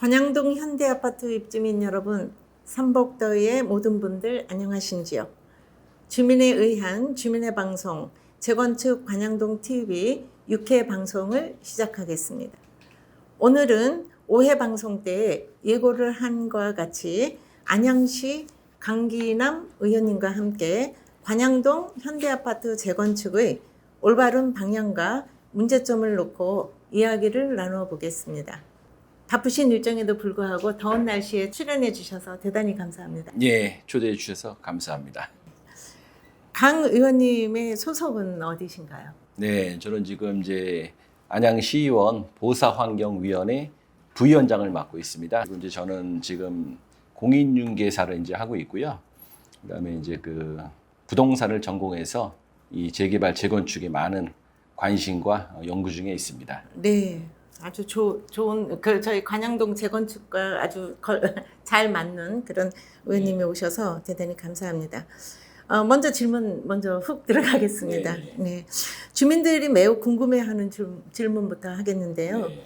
관양동 현대아파트 입주민 여러분, 삼복더위의 모든 분들 안녕하신지요? 주민에 의한 주민의 방송, 재건축 관양동 TV 6회 방송을 시작하겠습니다. 오늘은 5회 방송 때 예고를 한 것과 같이 안양시 강기남 의원님과 함께 관양동 현대아파트 재건축의 올바른 방향과 문제점을 놓고 이야기를 나누어 보겠습니다. 바쁘신 일정에도 불구하고 더운 날씨에 출연해 주셔서 대단히 감사합니다. 예, 초대해 주셔서 감사합니다. 강 의원님의 소속은 어디신가요? 네, 저는 지금 이제 안양시의원 보사환경위원회 부위원장을 맡고 있습니다. 그리고 이제 저는 지금 공인중개사를 이제 하고 있고요. 그다음에 이제 그 부동산을 전공해서 이 재개발 재건축에 많은 관심과 연구 중에 있습니다. 네, 아주 좋은 저희 관양동 재건축과 아주 잘 맞는 그런 의원님이 오셔서 대단히 감사합니다. 먼저 질문 훅 들어가겠습니다. 네. 네. 주민들이 매우 궁금해하는 질문부터 하겠는데요. 네.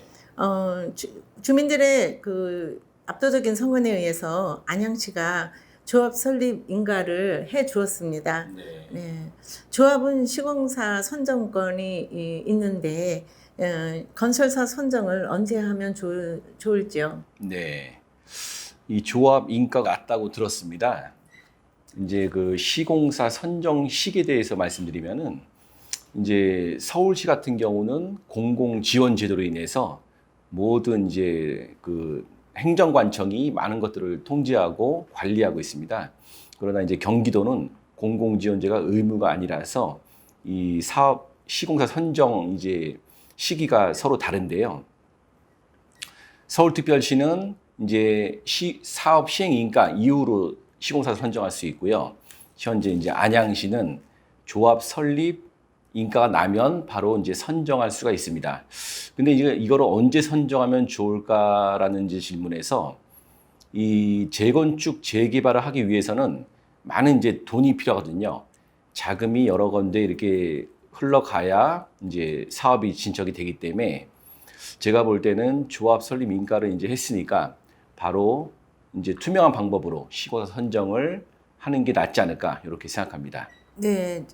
주민들의 그 압도적인 성원에 의해서 안양시가 조합 설립 인가를 해 주었습니다. 네. 네. 조합은 시공사 선정권이 있는데 건설사 선정을 언제 하면 좋을지요? 네. 이 조합 인가가 낮다고 들었습니다. 이제 그 시공사 선정 시기에 대해서 말씀드리면은 이제 서울시 같은 경우는 공공 지원 제도로 인해서 모든 이제 그 행정관청이 많은 것들을 통제하고 관리하고 있습니다. 그러나 이제 경기도는 공공 지원제가 의무가 아니라서 이 사업 시공사 선정 이제 시기가 서로 다른데요. 서울특별시는 이제 사업 시행 인가 이후로 시공사 선정할 수 있고요. 현재 이제 안양시는 조합 설립 인가가 나면 바로 이제 선정할 수가 있습니다. 근데 이제 이거를 언제 선정하면 좋을까라는 이제 질문에서 이 재건축 재개발을 하기 위해서는 많은 이제 돈이 필요하거든요. 자금이 여러 건데 이렇게 흘러가야 이제 사업이 진척이 되기 때문에 제가 볼 때는 조합 설립 인가를 이제 했으니까 바로 이제 투명한 방법으로 시공사 선정을 하는 게 낫지 않을까 이렇게 생각합니다. 네,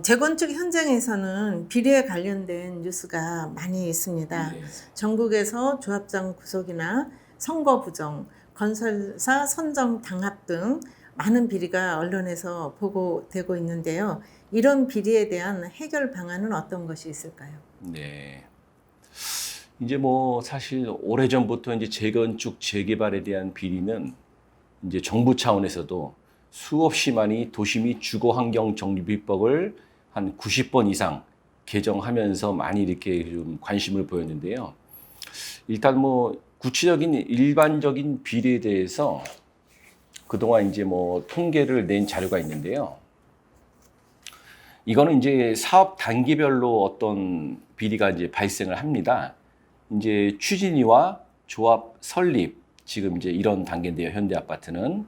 재건축 현장에서는 비리에 관련된 뉴스가 많이 있습니다. 네. 전국에서 조합장 구속이나 선거 부정, 건설사 선정 당합 등 많은 비리가 언론에서 보고되고 있는데요. 이런 비리에 대한 해결 방안은 어떤 것이 있을까요? 네. 이제 뭐 사실 오래전부터 이제 재건축 재개발에 대한 비리는 이제 정부 차원에서도 수없이 많이 도시 및 주거 환경 정비법을 한 90번 이상 개정하면서 많이 이렇게 좀 관심을 보였는데요. 일단 뭐 구체적인 일반적인 비리에 대해서 그동안 이제 뭐 통계를 낸 자료가 있는데요. 이거는 이제 사업 단계별로 어떤 비리가 이제 발생을 합니다. 이제 추진위와 조합 설립, 지금 이제 이런 단계인데요. 현대아파트는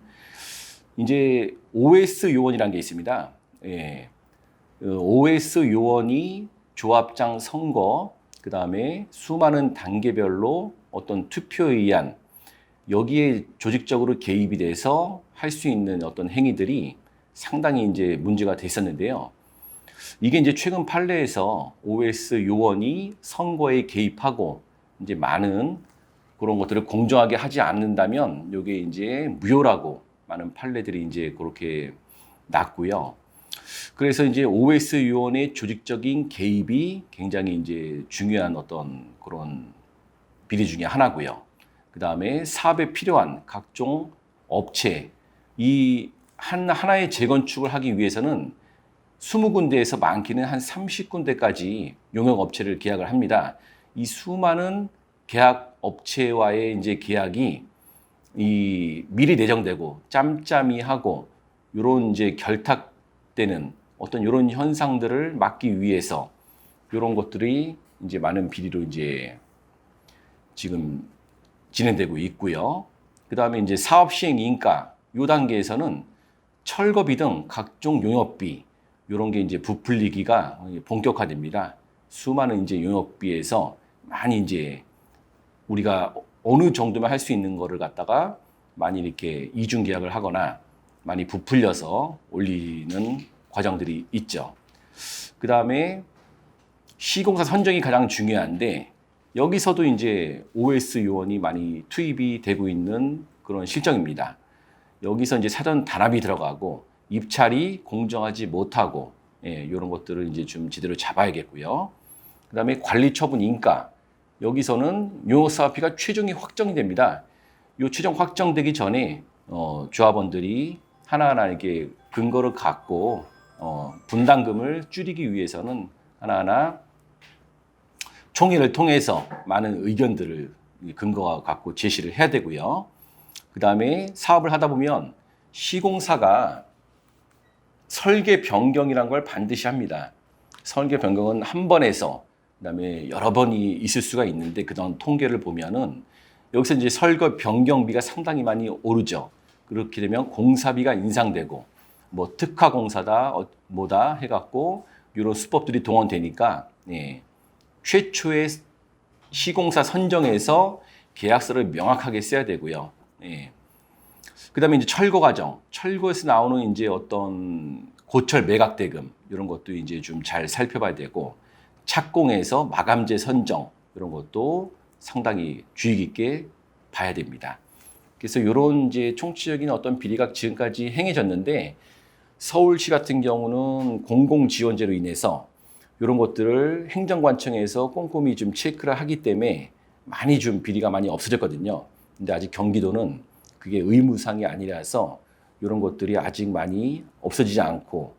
이제 OS 요원이라는 게 있습니다. 예. OS 요원이 조합장 선거, 그 다음에 수많은 단계별로 어떤 투표에 의한 여기에 조직적으로 개입이 돼서 할 수 있는 어떤 행위들이 상당히 이제 문제가 됐었는데요. 이게 이제 최근 판례에서 OS 요원이 선거에 개입하고 이제 많은 그런 것들을 공정하게 하지 않는다면 이게 이제 무효라고 많은 판례들이 이제 그렇게 났고요. 그래서 이제 OS 요원의 조직적인 개입이 굉장히 이제 중요한 어떤 그런 비리 중에 하나고요. 그 다음에 사업에 필요한 각종 업체, 이 하나의 재건축을 하기 위해서는 20군데에서 많게는 한 30군데까지 용역업체를 계약을 합니다. 이 수많은 계약 업체와의 이제 계약이 이 미리 내정되고 짬짬이하고 이런 이제 결탁되는 어떤 이런 현상들을 막기 위해서 이런 것들이 이제 많은 비리로 이제 지금 진행되고 있고요. 그 다음에 이제 사업 시행 인가 이 단계에서는 철거비 등 각종 용역비 이런 게 이제 부풀리기가 본격화됩니다. 수많은 이제 용역비에서 많이 이제 우리가 어느 정도면 할 수 있는 거를 갖다가 많이 이렇게 이중 계약을 하거나 많이 부풀려서 올리는 과정들이 있죠. 그 다음에 시공사 선정이 가장 중요한데 여기서도 이제 OS 요원이 많이 투입이 되고 있는 그런 실정입니다. 여기서 이제 사전 단합이 들어가고 입찰이 공정하지 못하고 이런 것들을 이제 좀 제대로 잡아야겠고요. 그 다음에 관리 처분 인가 여기서는 요 사업비가 최종이 확정이 됩니다. 요 최종 확정되기 전에 조합원들이 하나하나 이렇게 근거를 갖고 분담금을 줄이기 위해서는 하나하나 총회를 통해서 많은 의견들을 근거가 갖고 제시를 해야 되고요. 그 다음에 사업을 하다 보면 시공사가 설계 변경이라는 걸 반드시 합니다. 설계 변경은 한 번 해서 그다음에 여러 번이 있을 수가 있는데 그동안 통계를 보면은 여기서 이제 설계 변경비가 상당히 많이 오르죠. 그렇게 되면 공사비가 인상되고 뭐 특화 공사다 뭐다 해갖고 이런 수법들이 동원되니까 최초의 시공사 선정에서 계약서를 명확하게 써야 되고요. 그다음에 이제 철거 과정, 철거에서 나오는 이제 어떤 고철 매각 대금 이런 것도 이제 좀 잘 살펴봐야 되고 착공에서 마감재 선정 이런 것도 상당히 주의 깊게 봐야 됩니다. 그래서 이런 이제 총체적인 어떤 비리가 지금까지 행해졌는데 서울시 같은 경우는 공공지원제로 인해서 이런 것들을 행정관청에서 꼼꼼히 좀 체크를 하기 때문에 많이 좀 비리가 많이 없어졌거든요. 근데 아직 경기도는 그게 의무상이 아니라서 이런 것들이 아직 많이 없어지지 않고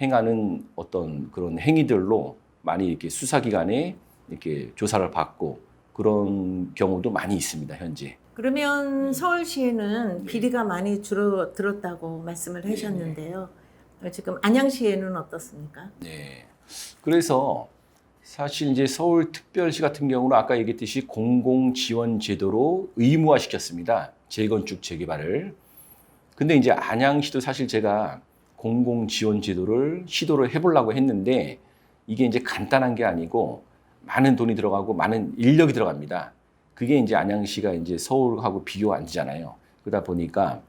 행하는 어떤 그런 행위들로 많이 이렇게 수사기관에 이렇게 조사를 받고 그런 경우도 많이 있습니다, 현재. 그러면 서울시에는 비리가 많이 줄어들었다고 말씀을 하셨는데요. 지금 안양시에는 어떻습니까? 네. 그래서 사실 이제 서울특별시 같은 경우는 아까 얘기했듯이 공공지원제도로 의무화시켰습니다. 재건축 재개발을. 근데 이제 안양시도 사실 제가 공공지원제도를 시도를 해보려고 했는데 이게 이제 간단한 게 아니고 많은 돈이 들어가고 많은 인력이 들어갑니다. 그게 이제 안양시가 이제 서울하고 비교가 안 되잖아요. 그러다 보니까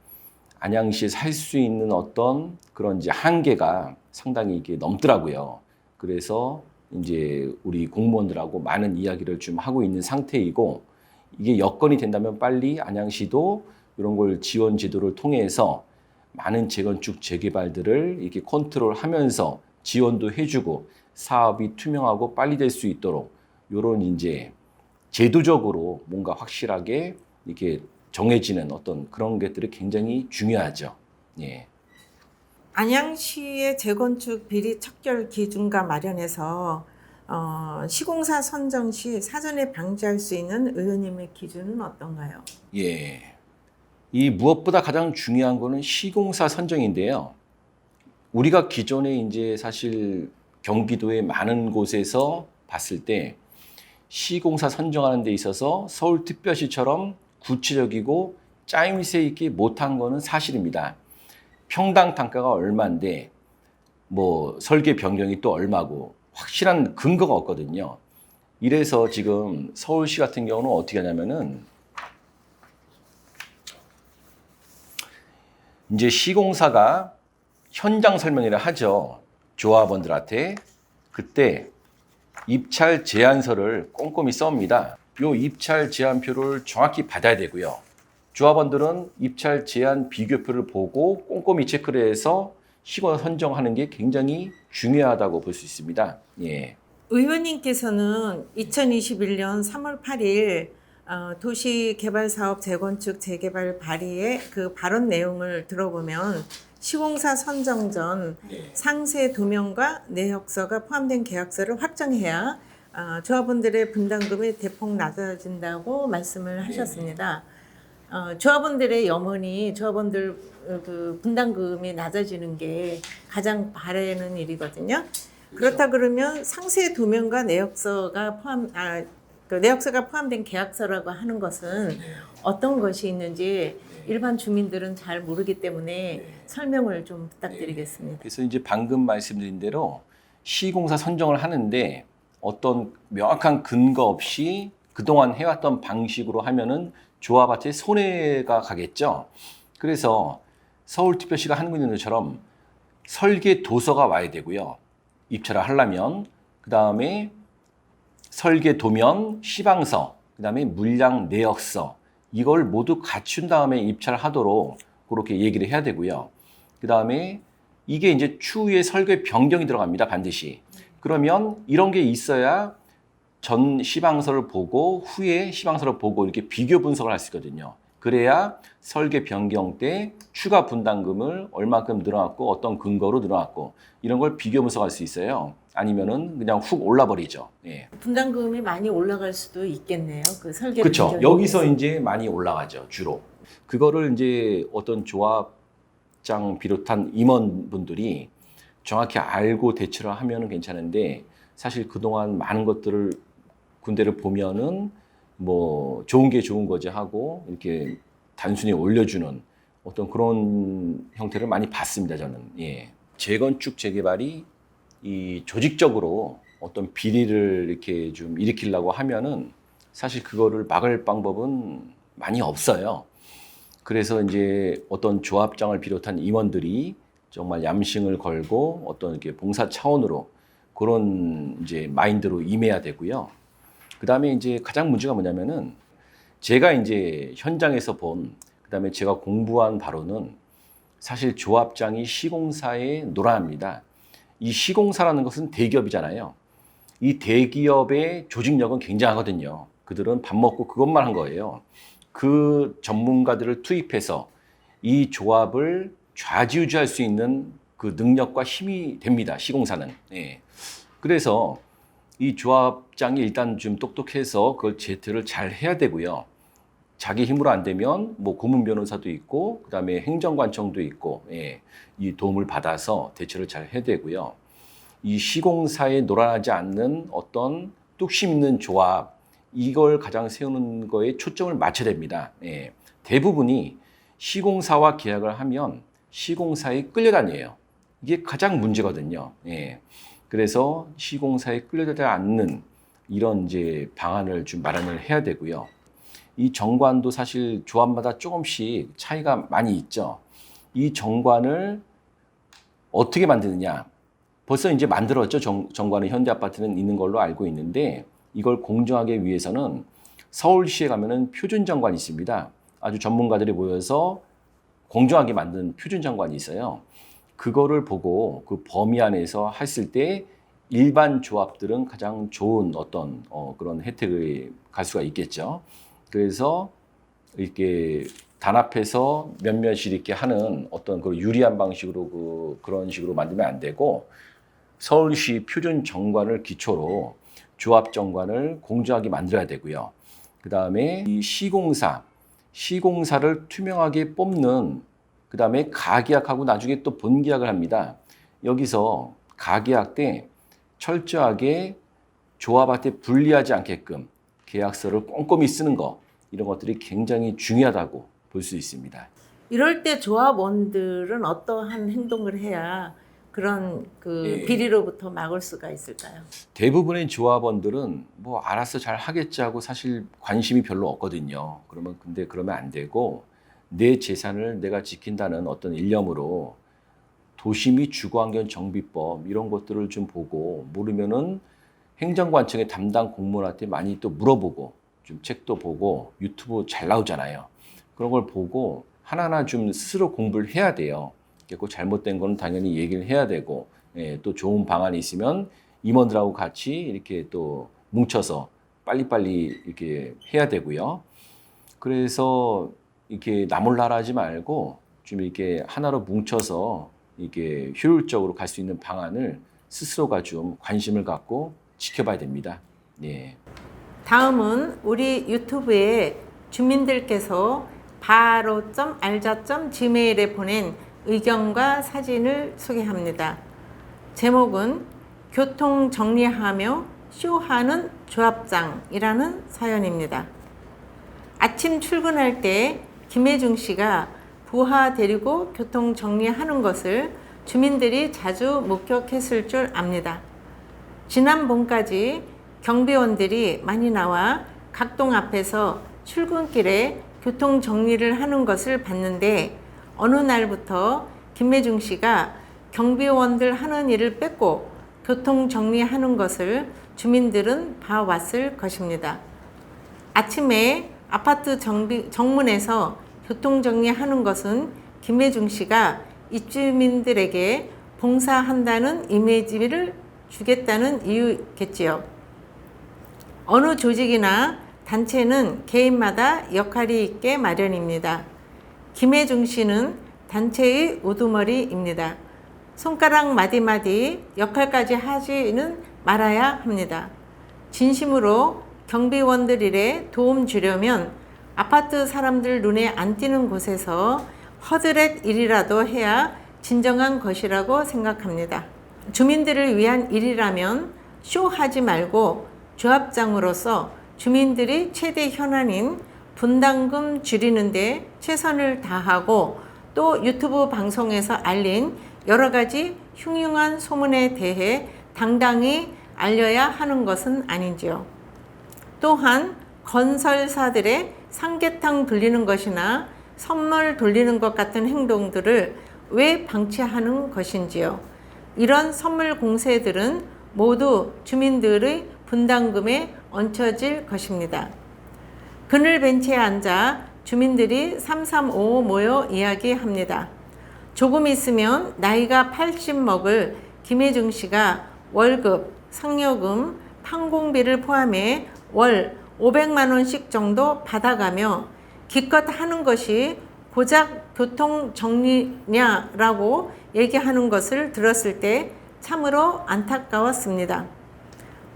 안양시에서 할 수 있는 어떤 그런 이제 한계가 상당히 이게 넘더라고요. 그래서 이제 우리 공무원들하고 많은 이야기를 좀 하고 있는 상태이고 이게 여건이 된다면 빨리 안양시도 이런 걸 지원 제도를 통해서 많은 재건축 재개발들을 이렇게 컨트롤하면서 지원도 해주고 사업이 투명하고 빨리 될 수 있도록 이런 이제 제도적으로 뭔가 확실하게 이렇게 정해지는 어떤 그런 것들이 굉장히 중요하죠. 예. 안양시의 재건축 비리 척결 기준과 마련해서 시공사 선정 시 사전에 방지할 수 있는 의원님의 기준은 어떤가요? 예. 이 무엇보다 가장 중요한 거는 시공사 선정인데요. 우리가 기존에 이제 사실 경기도의 많은 곳에서 봤을 때 시공사 선정하는 데 있어서 서울특별시처럼 구체적이고 짜임새 있게 못한 거는 사실입니다. 평당 단가가 얼마인데 뭐 설계 변경이 또 얼마고 확실한 근거가 없거든요. 이래서 지금 서울시 같은 경우는 어떻게 하냐면은 이제 시공사가 현장 설명회를 하죠. 조합원들한테. 그때 입찰 제안서를 꼼꼼히 썹니다. 요 입찰 제안표를 정확히 받아야 되고요. 조합원들은 입찰 제안 비교표를 보고 꼼꼼히 체크를 해서 시공사 선정하는 게 굉장히 중요하다고 볼 수 있습니다. 예. 의원님께서는 2021년 3월 8일 도시개발사업 재건축 재개발 발의의 그 발언 내용을 들어보면 시공사 선정 전 상세 도면과 내역서가 포함된 계약서를 확정해야 조합원들의 분담금이 대폭 낮아진다고 말씀을 하셨습니다. 조합원들의 염원이 조합원들 그 분담금이 낮아지는 게 가장 바라는 일이거든요. 그렇다 그러면 상세 도면과 내역서가 그 내역서가 포함된 계약서라고 하는 것은 어떤 것이 있는지 일반 주민들은 잘 모르기 때문에 설명을 좀 부탁드리겠습니다. 그래서 이제 방금 말씀드린 대로 시공사 선정을 하는데 어떤 명확한 근거 없이 그동안 해왔던 방식으로 하면은 조합한테 손해가 가겠죠. 그래서 서울특별시가 하고 있는 것처럼 설계 도서가 와야 되고요. 입찰을 하려면 그 다음에 설계 도면, 시방서, 그 다음에 물량 내역서 이걸 모두 갖춘 다음에 입찰을 하도록 그렇게 얘기를 해야 되고요. 그 다음에 이게 이제 추후에 설계 변경이 들어갑니다. 반드시. 그러면 이런 게 있어야 전 시방서를 보고 후에 시방서를 보고 이렇게 비교 분석을 할 수 있거든요. 그래야 설계 변경 때 추가 분담금을 얼마큼 늘어났고 어떤 근거로 늘어났고 이런 걸 비교 분석할 수 있어요. 아니면은 그냥 훅 올라버리죠. 예. 분담금이 많이 올라갈 수도 있겠네요. 그 설계 그렇죠. 변경이 여기서 있어서. 이제 많이 올라가죠. 주로. 그거를 이제 어떤 조합장 비롯한 임원분들이 정확히 알고 대처를 하면은 괜찮은데 사실 그동안 많은 것들을 군대를 보면은 뭐 좋은 게 좋은 거지 하고 이렇게 단순히 올려주는 어떤 그런 형태를 많이 봤습니다. 저는. 예. 재건축 재개발이 이 조직적으로 어떤 비리를 이렇게 좀 일으키려고 하면은 사실 그거를 막을 방법은 많이 없어요. 그래서 이제 어떤 조합장을 비롯한 임원들이 정말 얌생을 걸고 어떤 이렇게 봉사 차원으로 그런 이제 마인드로 임해야 되고요. 그 다음에 이제 가장 문제가 뭐냐면은 제가 이제 현장에서 본, 그 다음에 제가 공부한 바로는 사실 조합장이 시공사에 놀아납니다. 이 시공사라는 것은 대기업이잖아요. 이 대기업의 조직력은 굉장하거든요. 그들은 밥 먹고 그것만 한 거예요. 그 전문가들을 투입해서 이 조합을 좌지우지할 수 있는 그 능력과 힘이 됩니다. 시공사는. 예. 그래서 이 조합장이 일단 좀 똑똑해서 그걸 제트를 잘 해야 되고요. 자기 힘으로 안 되면 뭐 고문 변호사도 있고 그다음에 행정관청도 있고 예, 이 도움을 받아서 대처를 잘 해야 되고요. 이 시공사에 놀아나지 않는 어떤 뚝심 있는 조합 이걸 가장 세우는 거에 초점을 맞춰야 됩니다. 예, 대부분이 시공사와 계약을 하면 시공사에 끌려다녀요. 이게 가장 문제거든요. 예, 그래서 시공사에 끌려다니지 않는 이런 이제 방안을 좀 마련을 해야 되고요. 이 정관도 사실 조합마다 조금씩 차이가 많이 있죠. 이 정관을 어떻게 만드느냐. 벌써 이제 만들었죠. 정관은 현대아파트는 있는 걸로 알고 있는데 이걸 공정하게 위해서는 서울시에 가면은 표준 정관이 있습니다. 아주 전문가들이 모여서 공정하게 만든 표준 정관이 있어요. 그거를 보고 그 범위 안에서 했을 때 일반 조합들은 가장 좋은 어떤 그런 혜택을 갈 수가 있겠죠. 그래서 이렇게 단합해서 몇몇이 이렇게 하는 어떤 그 유리한 방식으로 그런 식으로 만들면 안 되고 서울시 표준 정관을 기초로 조합 정관을 공정하게 만들어야 되고요. 그 다음에 이 시공사를 투명하게 뽑는 그 다음에 가계약하고 나중에 또 본계약을 합니다. 여기서 가계약 때 철저하게 조합한테 불리하지 않게끔 계약서를 꼼꼼히 쓰는 거 이런 것들이 굉장히 중요하다고 볼 수 있습니다. 이럴 때 조합원들은 어떠한 행동을 해야 그런 그 예. 비리로부터 막을 수가 있을까요? 대부분의 조합원들은 뭐 알아서 잘 하겠지 하고 사실 관심이 별로 없거든요. 근데 그러면 안 되고 내 재산을 내가 지킨다는 어떤 일념으로 도시 및 주거환경 정비법 이런 것들을 좀 보고 모르면은 행정관청의 담당 공무원한테 많이 또 물어보고 좀 책도 보고 유튜브 잘 나오잖아요. 그런 걸 보고 하나하나 좀 스스로 공부를 해야 돼요. 꼭 잘못된 건 당연히 얘기를 해야 되고 예, 또 좋은 방안이 있으면 임원들하고 같이 이렇게 또 뭉쳐서 빨리빨리 이렇게 해야 되고요. 그래서 이렇게 나몰라라 하지 말고 좀 이렇게 하나로 뭉쳐서 이게 효율적으로 갈 수 있는 방안을 스스로가 좀 관심을 갖고 지켜봐야 됩니다. 예. 다음은 우리 유튜브에 주민들께서 바로.알자.gmail에 보낸 의견과 사진을 소개합니다. 제목은 교통 정리하며 쇼하는 조합장이라는 사연입니다. 아침 출근할 때 김혜중 씨가 부하 데리고 교통 정리하는 것을 주민들이 자주 목격했을 줄 압니다. 지난 봄까지 경비원들이 많이 나와 각동 앞에서 출근길에 교통 정리를 하는 것을 봤는데 어느 날부터 김매중 씨가 경비원들 하는 일을 뺏고 교통 정리하는 것을 주민들은 봐왔을 것입니다. 아침에 아파트 정문에서 교통 정리하는 것은 김매중 씨가 입주민들에게 봉사한다는 이미지를 주겠다는 이유겠지요. 어느 조직이나 단체는 개인마다 역할이 있게 마련입니다. 김매중 씨는 단체의 우두머리입니다. 손가락 마디마디 역할까지 하지는 말아야 합니다. 진심으로 경비원들 일에 도움 주려면 아파트 사람들 눈에 안 띄는 곳에서 허드렛 일이라도 해야 진정한 것이라고 생각합니다. 주민들을 위한 일이라면 쇼하지 말고 조합장으로서 주민들이 최대 현안인 분담금 줄이는데 최선을 다하고 또 유튜브 방송에서 알린 여러 가지 흉흉한 소문에 대해 당당히 알려야 하는 것은 아닌지요. 또한 건설사들의 삼계탕 돌리는 것이나 선물 돌리는 것 같은 행동들을 왜 방치하는 것인지요. 이런 선물 공세들은 모두 주민들의 분담금에 얹혀질 것입니다. 그늘 벤치에 앉아 주민들이 335 모여 이야기합니다. 조금 있으면 나이가 80 먹을 김매중 씨가 월급, 상여금, 판공비를 포함해 월 500만 원씩 정도 받아가며 기껏 하는 것이 고작 교통 정리냐라고 얘기하는 것을 들었을 때 참으로 안타까웠습니다.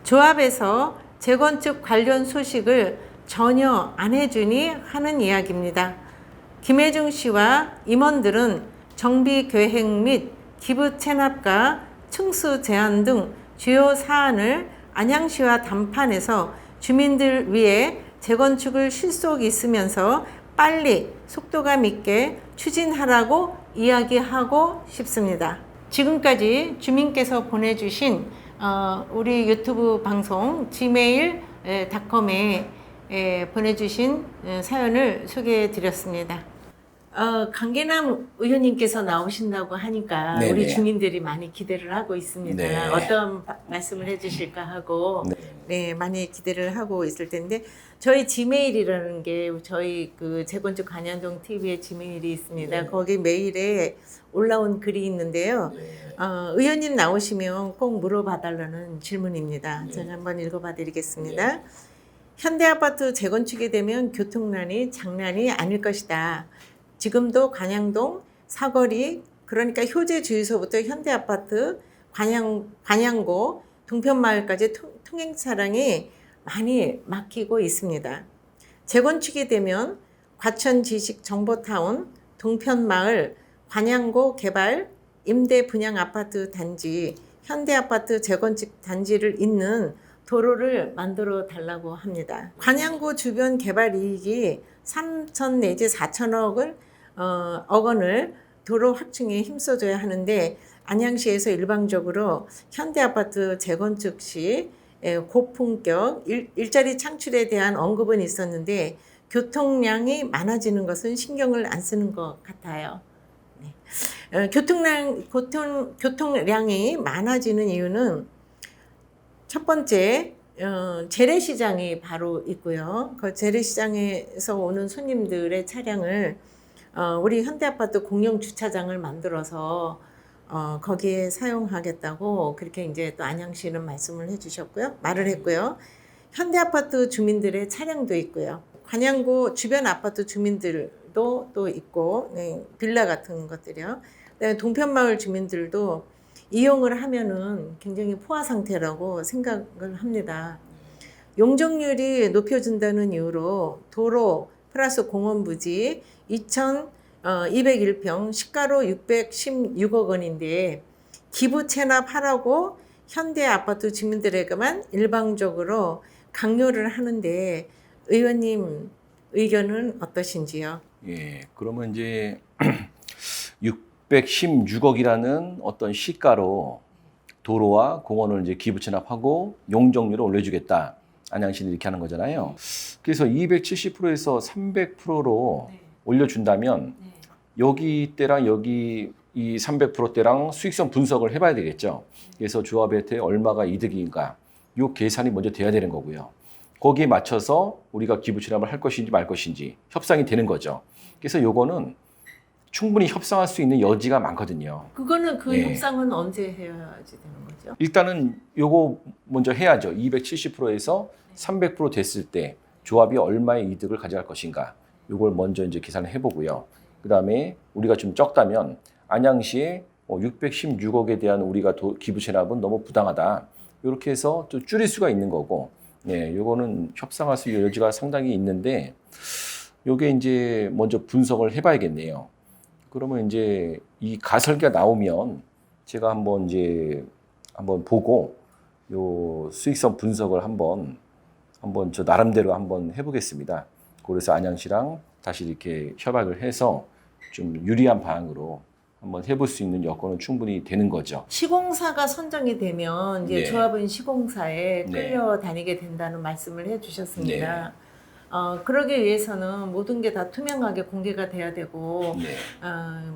조합에서 재건축 관련 소식을 전혀 안 해주니 하는 이야기입니다. 김매중 씨와 임원들은 정비 계획 및 기부 체납과 층수 제한 등 주요 사안을 안양시와 담판해서 주민들 위해 재건축을 실속 있으면서 빨리 속도감 있게 추진하라고 이야기하고 싶습니다. 지금까지 주민께서 보내주신 우리 유튜브 방송 gmail.com에 보내주신 사연을 소개해 드렸습니다. 강계남 의원님께서 나오신다고 하니까 네네. 우리 주민들이 많이 기대를 하고 있습니다. 네. 어떤 말씀을 해주실까 하고 네. 네, 많이 기대를 하고 있을 텐데 저희 지메일이라는 게 저희 그 재건축 관현동 TV의 지메일이 있습니다. 네. 거기 메일에 올라온 글이 있는데요. 네. 의원님 나오시면 꼭 물어봐달라는 질문입니다. 네. 제가 한번 읽어봐드리겠습니다. 현대아파트 재건축이 되면 교통난이 장난이 아닐 것이다. 지금도 관양동 사거리 그러니까 효재 주유소부터 현대아파트 관양고 동편마을까지 통행 차량이 많이 막히고 있습니다. 재건축이 되면 과천지식정보타운 동편마을 관양고 개발 임대 분양 아파트 단지 현대아파트 재건축 단지를 잇는 도로를 만들어 달라고 합니다. 관양고 주변 개발 이익이 3천 내지 4천억 원을 도로 확충에 힘써줘야 하는데 안양시에서 일방적으로 현대아파트 재건축 시 고품격 일자리 창출에 대한 언급은 있었는데 교통량이 많아지는 것은 신경을 안 쓰는 것 같아요. 네. 교통량이 많아지는 이유는 첫 번째 재래시장이 바로 있고요. 그 재래시장에서 오는 손님들의 차량을 우리 현대아파트 공영 주차장을 만들어서 거기에 사용하겠다고 그렇게 이제 또 안양시는 말씀을 해주셨고요. 말을 했고요. 현대아파트 주민들의 차량도 있고요. 관양구 주변 아파트 주민들도 또 있고 네, 빌라 같은 것들이요. 그다음에 동편마을 주민들도 이용을 하면은 굉장히 포화 상태라고 생각을 합니다. 용적률이 높여준다는 이유로 도로 플러스 공원 부지 2,201평 시가로 616억 원인데 기부 체납하라고 현대 아파트 주민들에게만 일방적으로 강요를 하는데 의원님 의견은 어떠신지요? 예, 그러면 이제 616억이라는 어떤 시가로 도로와 공원을 이제 기부 체납하고 용적률을 올려주겠다. 안양시는 이렇게 하는 거잖아요. 그래서 270%에서 300%로 올려준다면 여기 때랑 여기 이 300%대랑 수익성 분석을 해봐야 되겠죠. 그래서 조합한테 얼마가 이득인가, 요 계산이 먼저 돼야 되는 거고요. 거기에 맞춰서 우리가 기부 체납을 할 것인지 말 것인지 협상이 되는 거죠. 그래서 요거는 충분히 협상할 수 있는 여지가 많거든요. 그거는 그 네. 협상은 언제 해야지 되는 거죠? 일단은 요거 먼저 해야죠. 270%에서 300% 됐을 때 조합이 얼마의 이득을 가져갈 것인가, 요걸 먼저 이제 계산을 해보고요. 그 다음에 우리가 좀 적다면 안양시에 616억에 대한 우리가 기부 체납은 너무 부당하다, 이렇게 해서 또 줄일 수가 있는 거고, 네, 요거는 협상할 수 있는 여지가 상당히 있는데, 요게 이제 먼저 분석을 해봐야겠네요. 그러면 이제 이 가설계가 나오면 제가 한번 보고 요 수익성 분석을 한번 저 나름대로 한번 해보겠습니다. 그래서 안양시랑 다시 이렇게 협약을 해서 좀 유리한 방향으로 한번 해볼 수 있는 여건은 충분히 되는 거죠. 시공사가 선정이 되면 이제 네. 조합은 시공사에 네. 끌려다니게 된다는 말씀을 해주셨습니다. 그러기 위해서는 모든 게 다 투명하게 공개가 돼야 되고 네.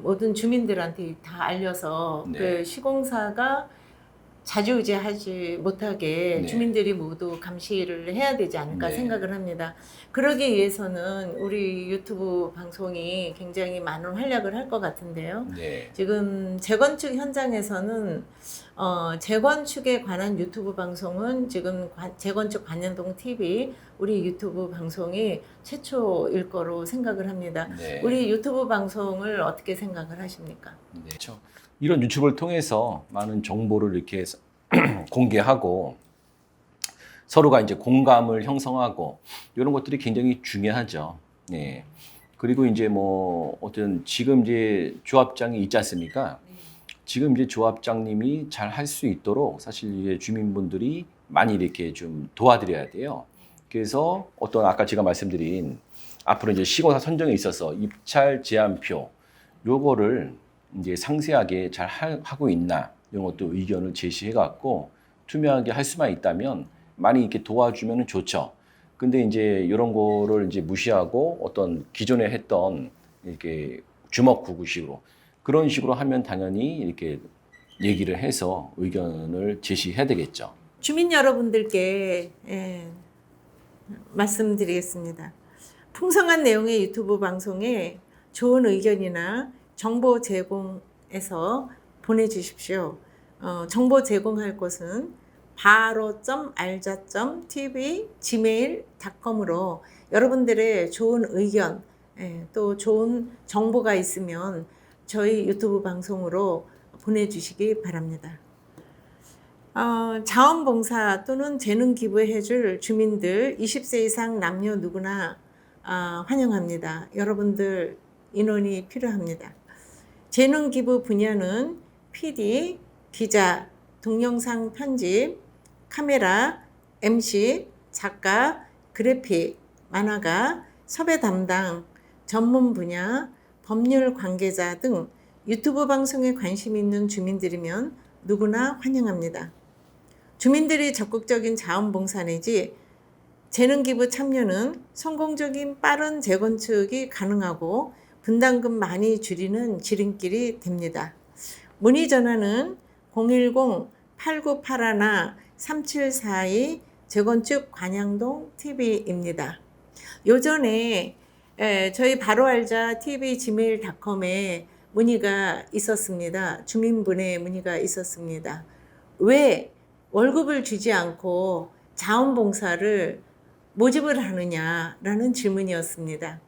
모든 주민들한테 다 알려서 네. 그 시공사가 자주우지하지 못하게 네. 주민들이 모두 감시를 해야 되지 않을까 네. 생각을 합니다. 그러기 위해서는 우리 유튜브 방송이 굉장히 많은 활약을 할 것 같은데요. 네. 지금 재건축 현장에서는 재건축에 관한 유튜브 방송은 지금 재건축 관현동 TV 우리 유튜브 방송이 최초일 거로 생각을 합니다. 네. 우리 유튜브 방송을 어떻게 생각을 하십니까? 네. 그렇죠. 이런 유튜브를 통해서 많은 정보를 이렇게 공개하고 서로가 이제 공감을 형성하고 이런 것들이 굉장히 중요하죠. 네. 그리고 이제 뭐 어떤 지금 이제 조합장이 있지 않습니까? 지금 이제 조합장님이 잘 할 수 있도록 사실 이제 주민분들이 많이 이렇게 좀 도와드려야 돼요. 그래서 어떤 아까 제가 말씀드린 앞으로 이제 시공사 선정에 있어서 입찰 제한표 요거를 이제 상세하게 잘 하고 있나 이런 것도 의견을 제시해 갖고 투명하게 할 수만 있다면 많이 이렇게 도와주면 좋죠. 근데 이제 이런 거를 이제 무시하고 어떤 기존에 했던 이렇게 주먹구구식으로 그런 식으로 하면 당연히 이렇게 얘기를 해서 의견을 제시해야 되겠죠. 주민 여러분들께 말씀드리겠습니다. 풍성한 내용의 유튜브 방송에 좋은 의견이나 정보 제공해서 보내주십시오. 정보 제공할 곳은 바로.알자.tv@gmail.com으로 여러분들의 좋은 의견 또 좋은 정보가 있으면 저희 유튜브 방송으로 보내주시기 바랍니다. 자원봉사 또는 재능 기부해줄 주민들 20세 이상 남녀 누구나 환영합니다. 여러분들 인원이 필요합니다. 재능 기부 분야는 PD, 기자, 동영상 편집, 카메라, MC, 작가, 그래픽, 만화가, 섭외 담당, 전문 분야, 법률 관계자 등 유튜브 방송에 관심 있는 주민들이면 누구나 환영합니다. 주민들이 적극적인 자원봉사 내지 재능기부 참여는 성공적인 빠른 재건축이 가능하고 분담금 많이 줄이는 지름길이 됩니다. 문의 전화는 010-8981-3742 재건축 관양동 TV입니다. 요전에 저희 바로알자 TV gmail.com에 문의가 있었습니다. 주민분의 문의가 있었습니다. 왜 월급을 주지 않고 자원봉사를 모집을 하느냐라는 질문이었습니다.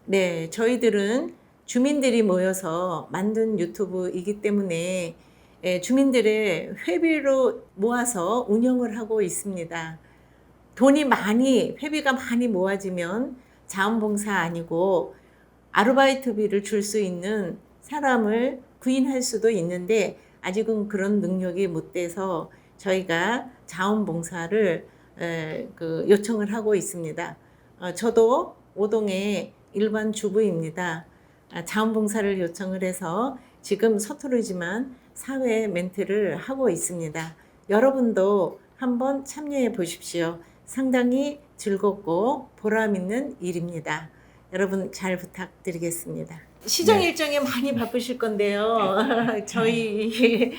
네, 저희들은 주민들이 모여서 만든 유튜브이기 때문에 주민들의 회비로 모아서 운영을 하고 있습니다. 회비가 많이 모아지면 자원봉사 아니고 아르바이트비를 줄 수 있는 사람을 구인할 수도 있는데 아직은 그런 능력이 못 돼서 저희가 자원봉사를 요청을 하고 있습니다. 저도 오동의 일반 주부입니다. 자원봉사를 요청을 해서 지금 서투르지만 사회 멘트를 하고 있습니다. 여러분도 한번 참여해 보십시오. 상당히 즐겁고 보람 있는 일입니다. 여러분 잘 부탁드리겠습니다. 시정 네. 일정에 많이 바쁘실 건데요. 저희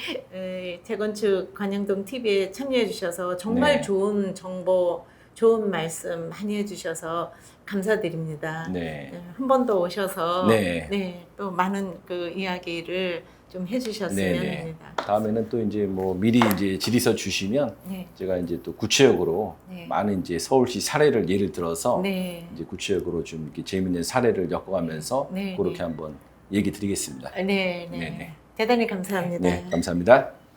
재건축 관영동 TV에 참여해 주셔서 정말 네. 좋은 정보, 좋은 말씀 많이 해주셔서 감사드립니다. 네. 한 번 더 오셔서 네. 또 많은 그 이야기를 좀 해주셨으면 네네. 합니다. 다음에는 또 이제 뭐 미리 이제 질의서 주시면 네. 제가 이제 또 구체적으로 네. 많은 이제 서울시 사례를 예를 들어서 네. 이제 구체적으로 좀 이렇게 재미있는 사례를 엮어가면서 네, 그렇게 네. 한번 얘기 드리겠습니다. 네, 네. 네, 네. 대단히 감사합니다. 네, 감사합니다.